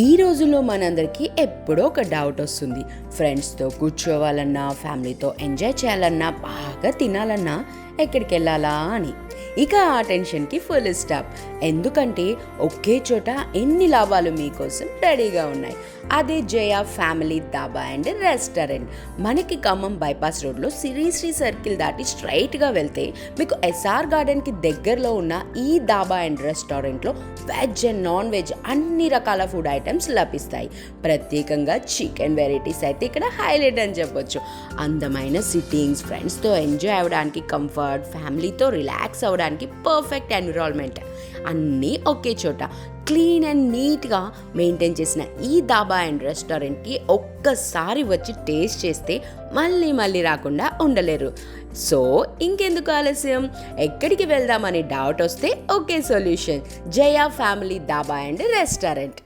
ఈ రోజుల్లో మనందరికీ ఎప్పుడో ఒక డౌట్ వస్తుంది. ఫ్రెండ్స్తో కూర్చోవాలన్నా, ఫ్యామిలీతో ఎంజాయ్ చేయాలన్నా, బాగా తినాలన్నా ఎక్కడికి వెళ్ళాలా అని. ఇక ఆ టెన్షన్కి ఫుల్ స్టాప్. ఎందుకంటే ఒకే చోట ఎన్ని లాభాలు మీకోసం రెడీగా ఉన్నాయి. అదే జయ ఫ్యామిలీ ధాబా అండ్ రెస్టారెంట్. మనకి ఖమ్మం బైపాస్ రోడ్లో శ్రీ సర్కిల్ దాటి స్ట్రైట్గా వెళ్తే మీకు ఎస్ఆర్ గార్డెన్కి దగ్గరలో ఉన్న ఈ ధాబా అండ్ రెస్టారెంట్లో వెజ్ అండ్ నాన్ వెజ్ అన్ని రకాల ఫుడ్ ఐటమ్స్ లభిస్తాయి. ప్రత్యేకంగా చికెన్ వెరైటీస్ అయితే ఇక్కడ హైలైట్ అని చెప్పొచ్చు. అందమైన సిట్టింగ్స్, ఫ్రెండ్స్తో ఎంజాయ్ అవ్వడానికి కంఫర్ట్, ఫ్యామిలీతో రిలాక్స్ అవ్వడానికి పర్ఫెక్ట్ ఎన్విరాన్మెంట్ అన్నీ ఒకే చోట క్లీన్ అండ్ నీట్గా మెయింటైన్ చేసిన ఈ ధాబా అండ్ రెస్టారెంట్కి ఒక్కసారి వచ్చి టేస్ట్ చేస్తే మళ్ళీ రాకుండా ఉండలేరు. సో ఇంకెందుకు ఆలస్యం, ఎక్కడికి వెళ్దామని డౌట్ వస్తే ఒకే solution, Jaya family dhaba and restaurant.